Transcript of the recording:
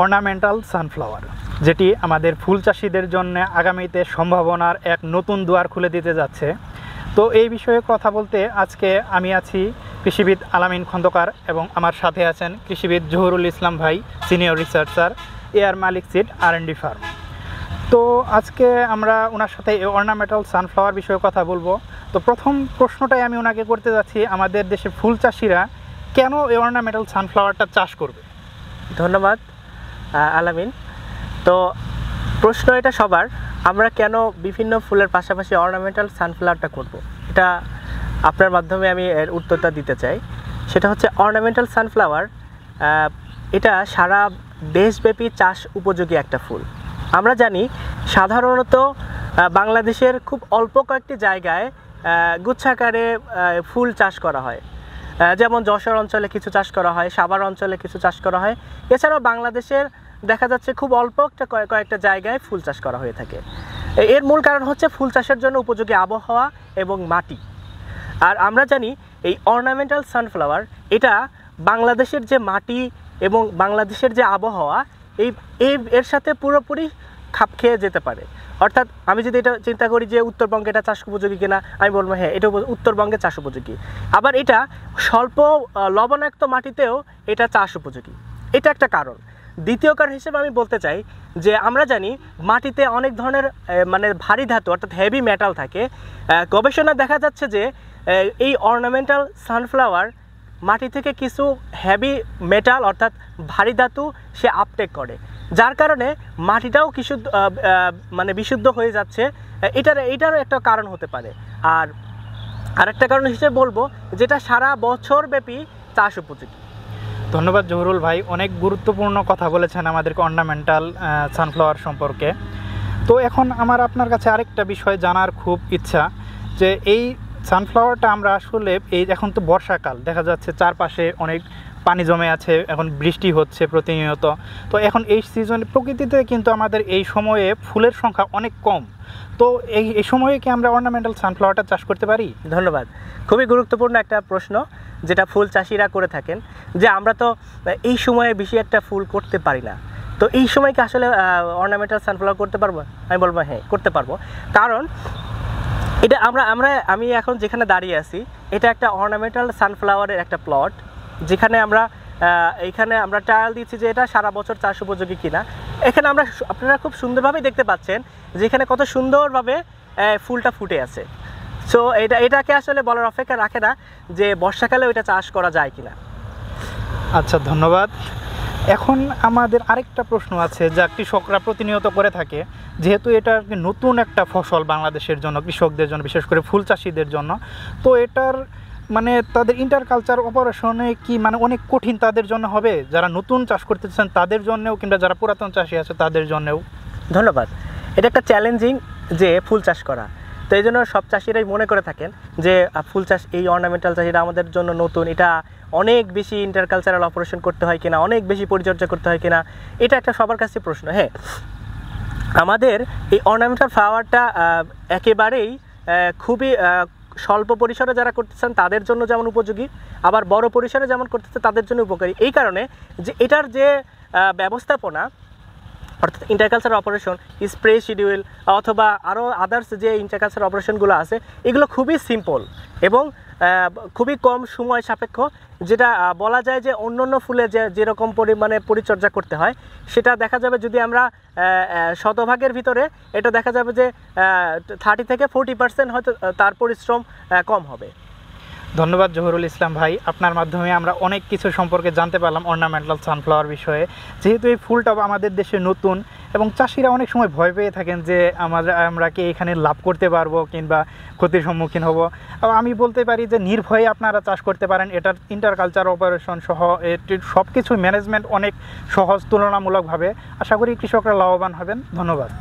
Ornamental sunflower, যেটি আমাদের ফুল চাষিদের জন্য আগামীতে সম্ভাবনার এক নতুন দুয়ার খুলে দিতে যাচ্ছে। তো এই বিষয়ে কথা বলতে আজকে আমি আছি কৃষিবিদ আলামিন খন্দকার এবং আমার সাথে আছেন কৃষিবিদ জহুরুল ইসলাম ভাই, সিনিয়র রিসার্চার, এয়ার মালিক সিড R&D ফার্ম। তো আজকে আমরা ওনার সাথে এই অর্নামেন্টাল সানফ্লাওয়ার বিষয়ে কথা বলবো। তো প্রথম প্রশ্নটাই আমি ওনাকে করতে যাচ্ছি, আমাদের দেশের ফুল চাষিরা কেন এই অর্নামেন্টাল সানফ্লাওয়ারটা চাষ করবে? ধন্যবাদ আলামিন। তো প্রশ্ন এটা সবার, আমরা কেন বিভিন্ন ফুলের পাশাপাশি অর্নামেন্টাল সানফ্লাওয়ারটা করব, এটা আপনার মাধ্যমে আমি এর উত্তরটা দিতে চাই। সেটা হচ্ছে অর্নামেন্টাল সানফ্লাওয়ার এটা সারা দেশব্যাপী চাষ উপযোগী একটা ফুল। আমরা জানি সাধারণত বাংলাদেশের খুব অল্প কয়েকটি জায়গায় গুচ্ছাকারে ফুল চাষ করা হয়, যেমন যশোর অঞ্চলে কিছু চাষ করা হয়, সাভার অঞ্চলে কিছু চাষ করা হয়। এছাড়াও বাংলাদেশের দেখা যাচ্ছে খুব অল্প কয়েকটা জায়গায় ফুল চাষ করা হয়ে থাকে। এর মূল কারণ হচ্ছে ফুল চাষের জন্য উপযোগী আবহাওয়া এবং মাটি। আর আমরা জানি এই অর্নামেন্টাল সানফ্লাওয়ার এটা বাংলাদেশের যে মাটি এবং বাংলাদেশের যে আবহাওয়া এর সাথে পুরোপুরি খাপ খেয়ে যেতে পারে। অর্থাৎ আমি যদি এটা চিন্তা করি যে উত্তরবঙ্গে এটা চাষ উপযোগী কিনা, আমি বলবো হ্যাঁ, এটা উত্তরবঙ্গে চাষ উপযোগী। আবার এটা স্বল্প লবণাক্ত মাটিতেও এটা চাষ উপযোগী, এটা একটা কারণ। দ্বিতীয় কারণ হিসেবে আমি বলতে চাই যে আমরা জানি মাটিতে অনেক ধরনের ভারী ধাতু অর্থাৎ হেভি মেটাল থাকে। গবেষণা দেখা যাচ্ছে যে এই অর্নামেন্টাল সানফ্লাওয়ার মাটি থেকে কিছু হেভি মেটাল অর্থাৎ ভারী ধাতু সে আপটেক করে, যার কারণে মাটিটাও কিছু বিশুদ্ধ হয়ে যাচ্ছে। এটারও একটা কারণ হতে পারে। আর আরেকটা কারণ হিসেবে বলবো যেটা সারা বছর ব্যাপী চাষ উপযোগী। ধন্যবাদ জহুরুল ভাই, অনেক গুরুত্বপূর্ণ কথা বলেছেন আমাদেরকে অর্নামেন্টাল সানফ্লাওয়ার সম্পর্কে। তো এখন আমার আপনার কাছে আরেকটা বিষয় জানার খুব ইচ্ছা যে এই সানফ্লাওয়ারটা আমরা আসলে এখন তো বর্ষাকাল, দেখা যাচ্ছে চারপাশে অনেক পানি জমে আছে, এখন বৃষ্টি হচ্ছে প্রতিনিয়ত। তো এখন এই সিজনে প্রকৃতিতে কিন্তু আমাদের এই সময়ে ফুলের সংখ্যা অনেক কম। তো এই সময়ে কি আমরা অর্নামেন্টাল সানফ্লাওয়ারটা চাষ করতে পারি? ধন্যবাদ, খুবই গুরুত্বপূর্ণ একটা প্রশ্ন যেটা ফুল চাষিরা করে থাকেন, যে আমরা তো এই সময়ে বেশি একটা ফুল করতে পারি না। তো এই সময়কে আসলে অর্নামেন্টাল সানফ্লাওয়ার করতে পারবো? আমি বলবো হ্যাঁ, করতে পারবো। কারণ এটা আমি এখন যেখানে দাঁড়িয়ে আছি এটা একটা অর্নামেন্টাল সানফ্লাওয়ারের একটা প্লট, যেখানে এইখানে আমরা ট্রায়াল দিচ্ছি যে এটা সারা বছর চাষ উপযোগী কিনা। এখানে আপনারা খুব সুন্দরভাবেই দেখতে পাচ্ছেন যে এখানে কত সুন্দরভাবে ফুলটা ফুটে আছে। সো এটাকে আসলে বলার অপেক্ষা রাখে না যে বর্ষাকালেও এটা চাষ করা যায় কিনা। আচ্ছা, ধন্যবাদ। এখন আমাদের আরেকটা প্রশ্ন আছে যা কৃষকরা প্রতিনিয়ত করে থাকে, যেহেতু এটা নতুন একটা ফসল বাংলাদেশের জন্য, কৃষকদের জন্য, বিশেষ করে ফুল চাষিদের জন্য। তো এটার তাদের ইন্টারকালচার অপারেশনে কি অনেক কঠিন তাদের জন্য হবে, যারা নতুন চাষ করতেছেন তাদের জন্যও কিংবা যারা পুরাতন চাষি আছে তাদের জন্যও? ধন্যবাদ। এটা একটা চ্যালেঞ্জিং যে ফুল চাষ করা। তো এই জন্য সব চাষিরাই মনে করে থাকেন যে ফুল চাষ, এই অর্নামেন্টাল চাষ এটা আমাদের জন্য নতুন, এটা অনেক বেশি ইন্টারকালচারাল অপারেশন করতে হয় কিনা, অনেক বেশি পরিচর্যা করতে হয় কিনা, এটা একটা সবার কাছে প্রশ্ন। হ্যাঁ, আমাদের এই অর্নামেন্টাল ফ্লাওয়ারটা একেবারেই খুবই স্বল্প পরিসরে যারা করতেছেন তাদের জন্য যেমন উপযোগী, আবার বড় পরিসরে যেমন করতেছে তাদের জন্য উপকারী। এই কারণে যে এটার যে ব্যবস্থাপনা অর্থাৎ ইন্টারকালচার অপারেশন, স্প্রে শিডিউল অথবা আরও আদার্স যে ইন্টারকালচার অপারেশনগুলো আছে, এগুলো খুবই সিম্পল এবং খুবই কম সময় সাপেক্ষ। যেটা বলা যায় যে অন্য অন্য ফুলে যেরকম পরিমাণে পরিচর্যা করতে হয়, সেটা দেখা যাবে যদি আমরা শতভাগের ভিতরে এটা দেখা যাবে যে 30 থেকে 40% হয়তো তার পরিশ্রম কম হবে। ধন্যবাদ জহুরুল ইসলাম ভাই, আপনার মাধ্যমে আমরা অনেক কিছু সম্পর্কে জানতে পারলাম অর্নামেন্টাল সানফ্লাওয়ার বিষয়ে। যেহেতু এই ফুলটা আমাদের দেশে নতুন এবং চাষিরা অনেক সময় ভয় পেয়ে থাকেন যে আমরা কি এখানে লাভ করতে পারবো কিংবা ক্ষতির সম্মুখীন হব। আমি বলতে পারি যে নির্ভয়ে আপনারা চাষ করতে পারেন। এটার ইন্টারকালচার অপারেশন সহ সব কিছু ম্যানেজমেন্ট অনেক সহজ তুলনামূলকভাবে। আশা করি কৃষকরা লাভবান হবেন। ধন্যবাদ।